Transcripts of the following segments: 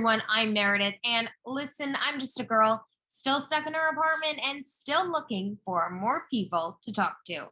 everyone. I'm Meredith. And listen, I'm just a girl still stuck in her apartment and still looking for more people to talk to.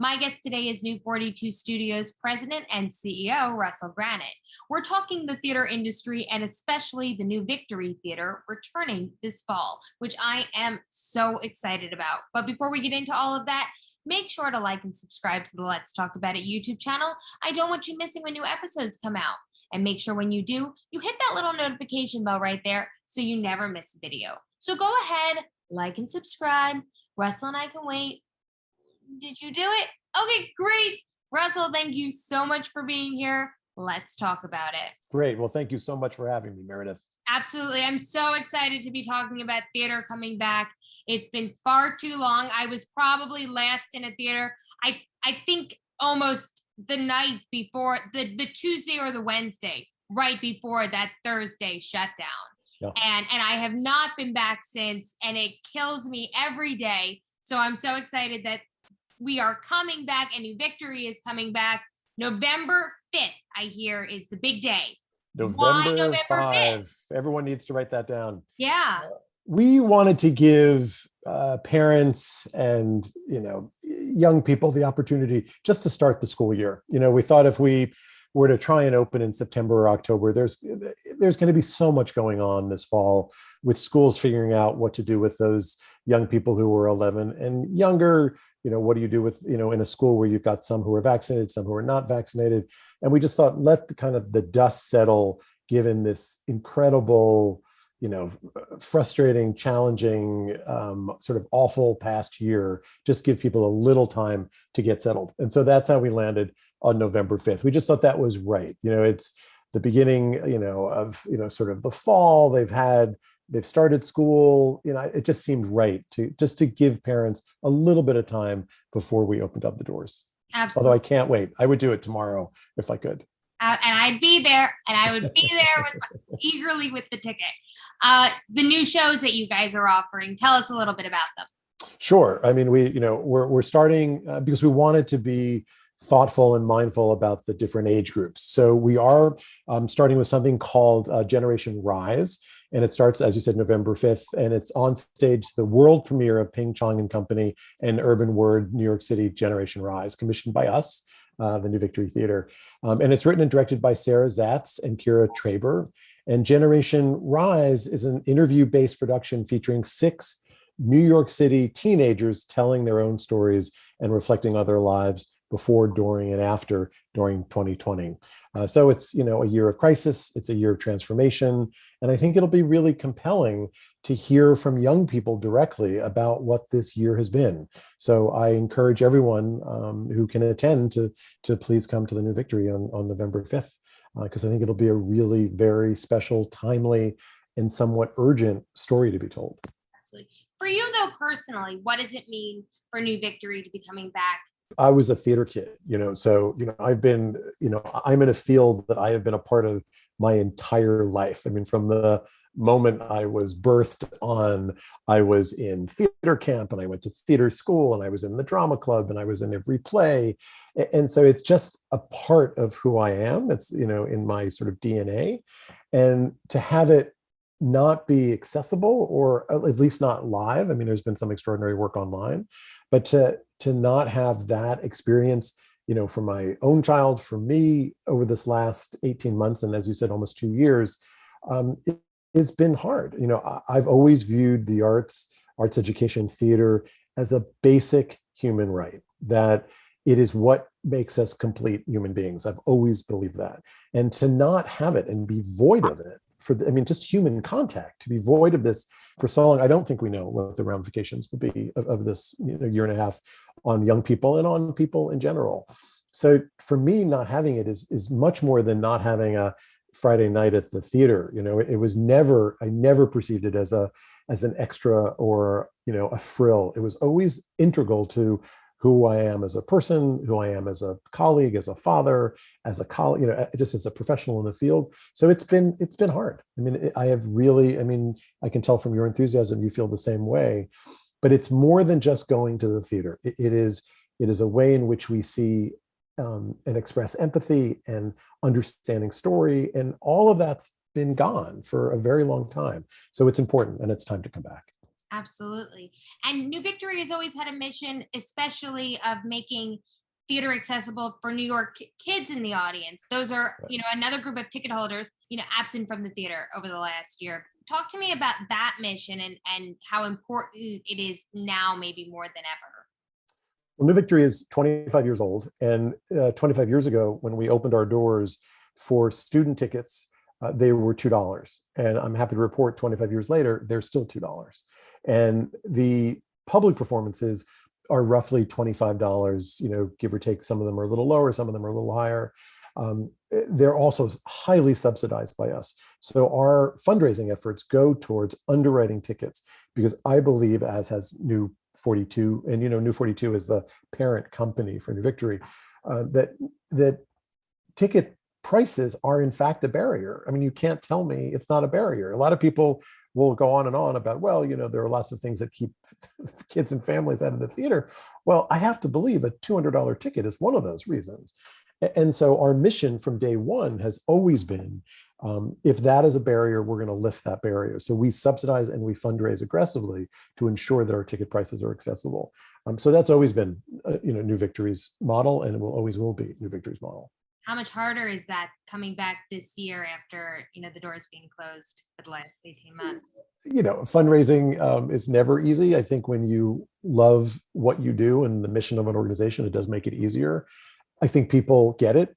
My guest today is New 42 Studios President and CEO, Russell Granet. We're talking the theater industry and especially the New Victory Theater returning this fall, which I am so excited about. But before we get into all of that, make sure to like and subscribe to the Let's Talk About It YouTube channel. I don't want you missing when new episodes come out. And make sure when you do, you hit that little notification bell right there so you never miss a video. So go ahead, like and subscribe. Russell and I can wait. Did you do it? Okay, great. Russell, thank you so much for being here. Let's talk about it. Great. Well, thank you so much for having me, Meredith. Absolutely. I'm so excited to be talking about theater coming back. It's been far too long. I was probably last in a theater, I think almost the night before, the Tuesday or the Wednesday, right before that Thursday shutdown. Yep. And I have not been back since, and it kills me every day. So I'm so excited that we are coming back and New Victory is coming back. November 5th, I hear, is the big day. November 5. Everyone needs to write that down. Yeah. We wanted to give parents and young people the opportunity just to start the school year. We thought if we were to try and open in September or October, there's going to be so much going on this fall with schools figuring out what to do with those young people who are 11 and younger. What do you do with, in a school where you've got some who are vaccinated, some who are not vaccinated. And we just thought, let the dust settle, given this incredible, frustrating, challenging, sort of awful past year, just give people a little time to get settled. And so that's how we landed on November 5th. We just thought that was right. It's the beginning, of, sort of the fall. They've started school. It just seemed right to give parents a little bit of time before we opened up the doors. Absolutely. Although I can't wait. I would do it tomorrow if I could. And I'd be there, and I would be there eagerly with the ticket. The new shows that you guys are offering, tell us a little bit about them. Sure. I mean, we're starting because we wanted to be thoughtful and mindful about the different age groups. So we are starting with something called Generation Rise. And it starts, as you said, November 5th, and it's on stage, the world premiere of Ping Chong and Company and Urban Word, New York City, Generation Rise, commissioned by us, the New Victory Theater. And it's written and directed by Sarah Zatz and Kira Traber. And Generation Rise is an interview-based production featuring 6 New York City teenagers telling their own stories and reflecting on their lives before, during, and after during 2020. So it's, a year of crisis, it's a year of transformation. And I think it'll be really compelling to hear from young people directly about what this year has been. So I encourage everyone who can attend to please come to the New Victory on November 5th, because I think it'll be a really very special, timely, and somewhat urgent story to be told. Absolutely. For you though, personally, what does it mean for New Victory to be coming back? I was a theater kid, so, I've been, I'm in a field that I have been a part of my entire life. I mean, from the moment I was birthed on, I was in theater camp and I went to theater school and I was in the drama club and I was in every play. And so it's just a part of who I am. It's, in my sort of DNA. And to have it not be accessible, or at least not live. I mean, there's been some extraordinary work online, but to not have that experience, for my own child, for me over this last 18 months, and as you said, almost 2 years, it's been hard. I've always viewed the arts education, theater as a basic human right, that it is what makes us complete human beings. I've always believed that. And to not have it and be void of it, just human contact, to be void of this for so long, I don't think we know what the ramifications will be of this year and a half on young people and on people in general. So for me, not having it is much more than not having a Friday night at the theater. It was never, I never perceived it as an extra or, a frill. It was always integral to who I am as a person, who I am as a colleague, as a father, as a colleague, just as a professional in the field. So it's been hard. I mean, I can tell from your enthusiasm, you feel the same way, but it's more than just going to the theater. It is a way in which we see and express empathy and understanding story, and all of that's been gone for a very long time. So it's important, and it's time to come back. Absolutely. And New Victory has always had a mission, especially of making theater accessible for New York kids in the audience. Those are, another group of ticket holders, absent from the theater over the last year. Talk to me about that mission and how important it is now, maybe more than ever. Well, New Victory is 25 years old. And 25 years ago, when we opened our doors for student tickets, they were $2. And I'm happy to report 25 years later, they're still $2. And the public performances are roughly $25, give or take. Some of them are a little lower, some of them are a little higher. They're also highly subsidized by us. So our fundraising efforts go towards underwriting tickets, because I believe, as has New 42, and New 42 is the parent company for New Victory, that ticket prices are in fact a barrier. I mean, you can't tell me it's not a barrier. A lot of people will go on and on about, well, there are lots of things that keep kids and families out of the theater. Well, I have to believe a $200 ticket is one of those reasons. And so our mission from day one has always been, if that is a barrier, we're going to lift that barrier. So we subsidize and we fundraise aggressively to ensure that our ticket prices are accessible. So that's always been, New Victory's model, and it always will be New Victory's model. How much harder is that coming back this year after, the doors being closed for the last 18 months? Fundraising is never easy. I think when you love what you do and the mission of an organization, it does make it easier. I think people get it.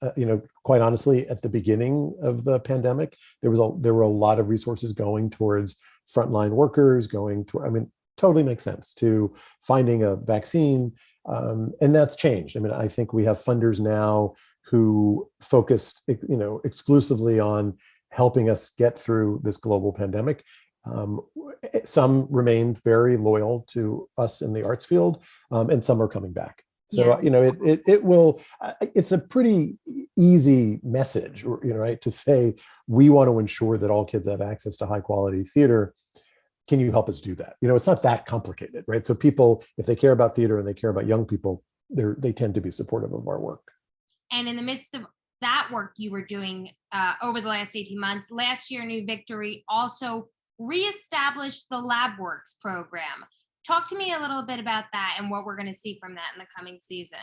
Quite honestly, at the beginning of the pandemic, there were a lot of resources going towards frontline workers, totally makes sense, to finding a vaccine. And that's changed. I think we have funders now who focused, exclusively on helping us get through this global pandemic. Some remained very loyal to us in the arts field, and some are coming back. So, it will, it's a pretty easy message, right, to say, we want to ensure that all kids have access to high quality theater. Can you help us do that? It's not that complicated, right? So people, if they care about theater and they care about young people, they tend to be supportive of our work. And in the midst of that work you were doing over the last 18 months, last year, New Victory also reestablished the LabWorks program. Talk to me a little bit about that and what we're going to see from that in the coming season.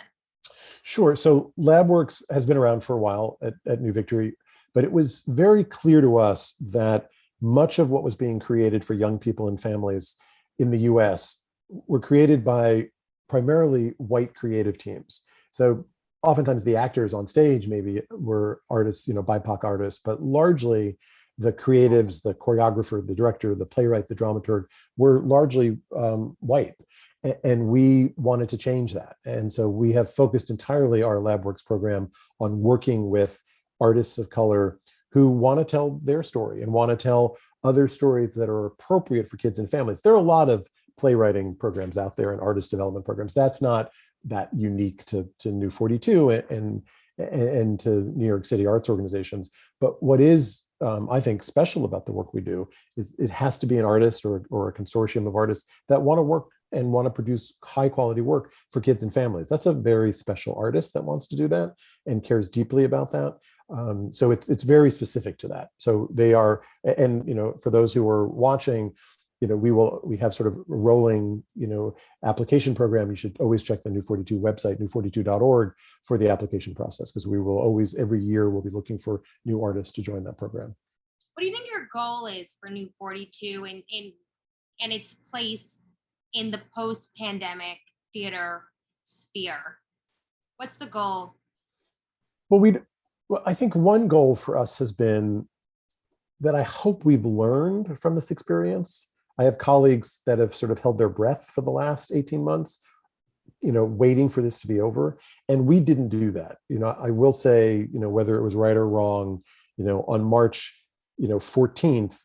Sure. So LabWorks has been around for a while at New Victory, but it was very clear to us that much of what was being created for young people and families in the US were created by primarily white creative teams. So oftentimes the actors on stage maybe were artists, BIPOC artists, but largely the creatives, the choreographer, the director, the playwright, the dramaturg were largely white. And we wanted to change that. And so we have focused entirely our LabWorks program on working with artists of color who want to tell their story and want to tell other stories that are appropriate for kids and families. There are a lot of playwriting programs out there and artist development programs. That's not that unique to New 42 and to New York City arts organizations. But what is, I think, special about the work we do is it has to be an artist or a consortium of artists that want to work and want to produce high quality work for kids and families. That's a very special artist that wants to do that and cares deeply about that. So it's very specific to that. So they are, and for those who are watching, we have sort of a rolling, application program. You should always check the New 42 website, new42.org, for the application process, because we will always, every year, we'll be looking for new artists to join that program. What do you think your goal is for New 42 and its place in the post-pandemic theater sphere? What's the goal? Well, I think one goal for us has been that I hope we've learned from this experience. I have colleagues that have sort of held their breath for the last 18 months, waiting for this to be over. And we didn't do that. I will say, whether it was right or wrong, on March, 14th,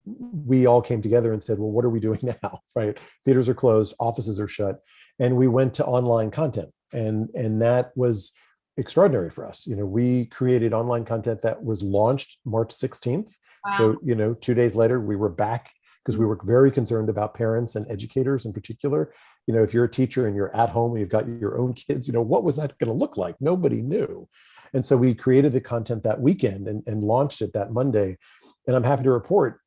we all came together and said, well, what are we doing now, right? Theaters are closed, offices are shut. And we went to online content. And that was extraordinary for us. We created online content that was launched March 16th. Wow. So, 2 days later, we were back, because we were very concerned about parents and educators in particular. If you're a teacher and you're at home and you've got your own kids, what was that going to look like? Nobody knew. And so we created the content that weekend and launched it that Monday. And I'm happy to report,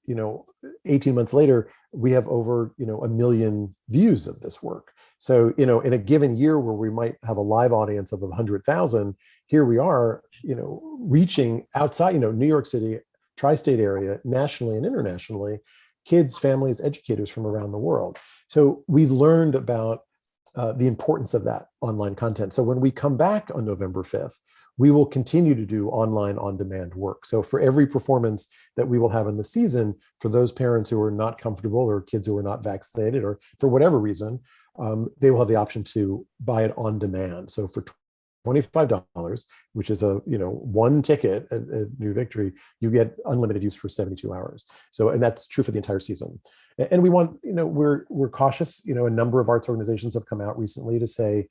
18 months later, we have over, 1 million views of this work. So, in a given year where we might have a live audience of 100,000, here we are, reaching outside, New York City, tri-state area, nationally and internationally, kids, families, educators from around the world. So we learned about the importance of that online content. So when we come back on November 5th, we will continue to do online on-demand work. So for every performance that we will have in the season, for those parents who are not comfortable or kids who are not vaccinated or for whatever reason, they will have the option to buy it on demand. So for $25, which is one ticket at New Victory, you get unlimited use for 72 hours. So, and that's true for the entire season. And we want, we're cautious. A number of arts organizations have come out recently to say,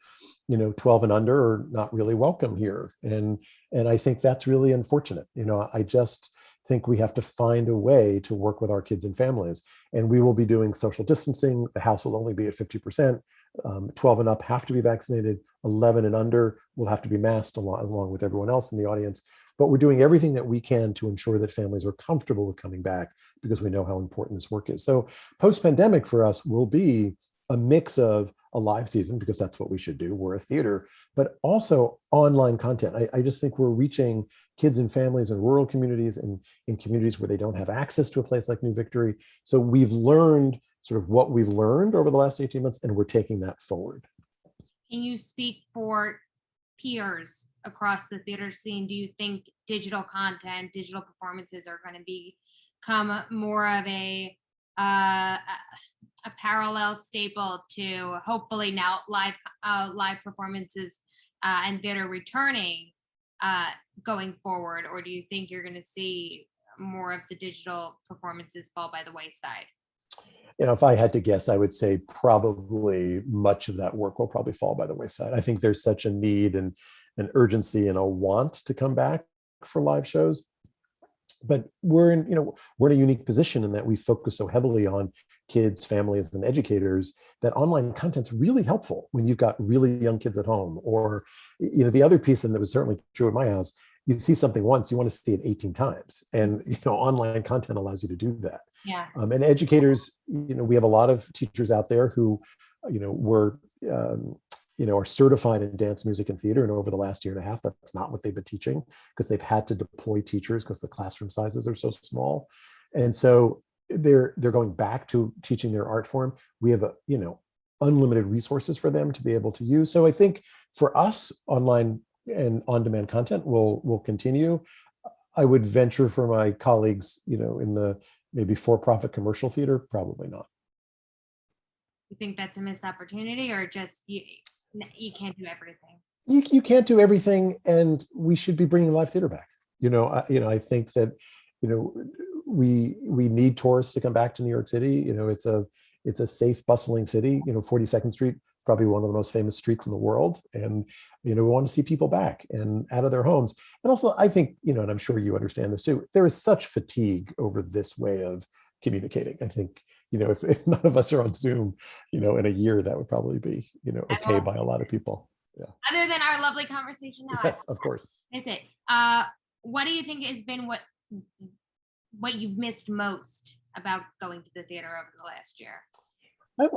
12 and under are not really welcome here. And I think that's really unfortunate. I just think we have to find a way to work with our kids and families. And we will be doing social distancing. The house will only be at 50%. 12 and up have to be vaccinated. 11 and under will have to be masked along with everyone else in the audience. But we're doing everything that we can to ensure that families are comfortable with coming back because we know how important this work is. So post-pandemic for us will be a mix of a live season, because that's what we should do. We're a theater, but also online content. I just think we're reaching kids and families in rural communities and in communities where they don't have access to a place like New Victory. So we've learned sort of what we've learned over the last 18 months, and we're taking that forward. Can you speak for peers across the theater scene? Do you think digital content, digital performances are going to become more of a parallel staple to hopefully now live performances and theater returning going forward? Or do you think you're going to see more of the digital performances fall by the wayside? If I had to guess, I would say probably much of that work will probably fall by the wayside. I think there's such a need and an urgency and a want to come back for live shows. But we're in a unique position in that we focus so heavily on kids, families, and educators that online content's really helpful when you've got really young kids at home. Or, the other piece, and that was certainly true at my house, you see something once, you want to see it 18 times. And, online content allows you to do that. Yeah. And educators, we have a lot of teachers out there who, are certified in dance, music, and theater. And over the last year and a half, that's not what they've been teaching because they've had to deploy teachers because the classroom sizes are so small. And so they're going back to teaching their art form. We have unlimited resources for them to be able to use. So I think for us, online and on-demand content will continue. I would venture for my colleagues, in the maybe for-profit commercial theater, probably not. You think that's a missed opportunity, or just you can't do everything? You can't do everything, and we should be bringing live theater back. I think that we need tourists to come back to New York City. It's a safe, bustling city. 42nd Street, probably one of the most famous streets in the world, and we want to see people back and out of their homes. And also, I think and I'm sure you understand this too, there is such fatigue over this way of communicating. I think if none of us are on Zoom in a year, that would probably be okay by a lot of people. Yeah. Other than our lovely conversation now. Yes, of course. That's it. What do you think has been what you've missed most about going to the theater over the last year? I've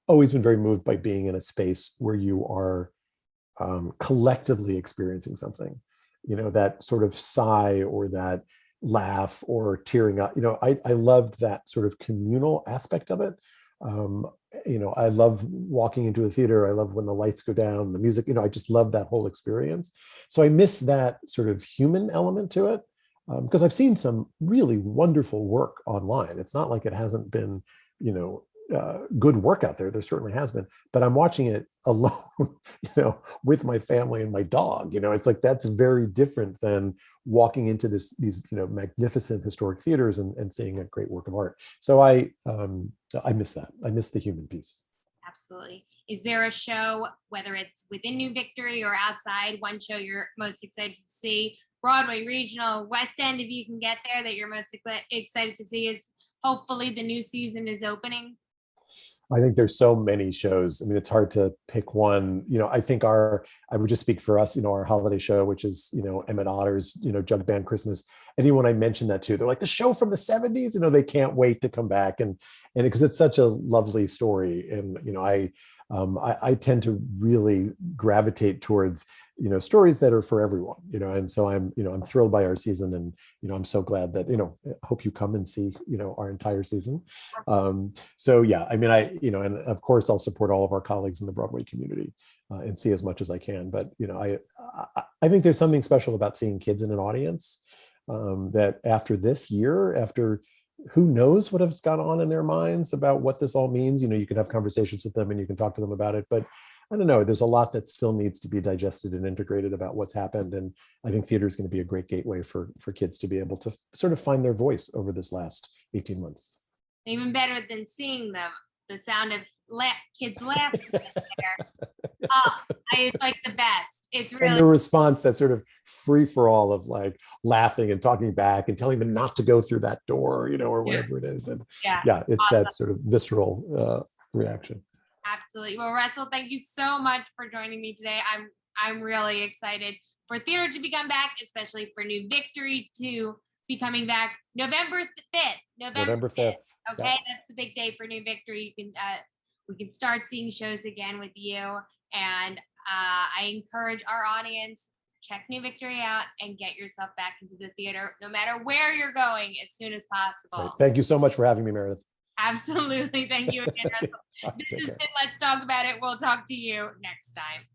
always been very moved by being in a space where you are collectively experiencing something, that sort of sigh or that laugh or tearing up. I loved that sort of communal aspect of it. I love walking into a theater. I love when the lights go down, the music, I just love that whole experience. So I miss that sort of human element to it because I've seen some really wonderful work online. It's not like it hasn't been, good work out there. There certainly has been, but I'm watching it alone, with my family and my dog. It's like that's very different than walking into these magnificent historic theaters and seeing a great work of art. So I miss that. I miss the human piece. Absolutely. Is there a show, whether it's within New Victory or outside, one show you're most excited to see? Broadway, regional, West End, if you can get there, that you're most excited to see? Is hopefully the new season is opening? I think there's so many shows. I mean, it's hard to pick one. I think I would just speak for us, our holiday show, which is, Emmett Otter's, Jug Band Christmas. Anyone I mention that to, they're like, the show from the 70s, they can't wait to come back. And because it's such a lovely story. And, I tend to really gravitate towards, stories that are for everyone, and so I'm thrilled by our season. And, I'm so glad that, I hope you come and see, our entire season. So yeah, I mean, and of course I'll support all of our colleagues in the Broadway community and see as much as I can. But, I think there's something special about seeing kids in an audience that after this year, after who knows what has gone on in their minds about what this all means. You can have conversations with them and you can talk to them about it, but I don't know, there's a lot that still needs to be digested and integrated about what's happened. And I think theater is going to be a great gateway for kids to be able to sort of find their voice over this last 18 months. Even better than seeing them, the sound of kids laughing in there. It's like the best. It's really, and the response, that sort of free for all of like laughing and talking back and telling them not to go through that door, or whatever it is. And yeah, it's awesome. That sort of visceral reaction. Absolutely. Well, Russell, thank you so much for joining me today. I'm really excited for theater to become back, especially for New Victory to be coming back November 5th. November 5th. Okay, yeah. That's the big day for New Victory. We can start seeing shows again with you. And I encourage our audience, check New Victory out and get yourself back into the theater, no matter where you're going, as soon as possible. Great. Thank you so much for having me, Meredith. Absolutely. Thank you again, Russell. This has been Let's Talk About It. We'll talk to you next time.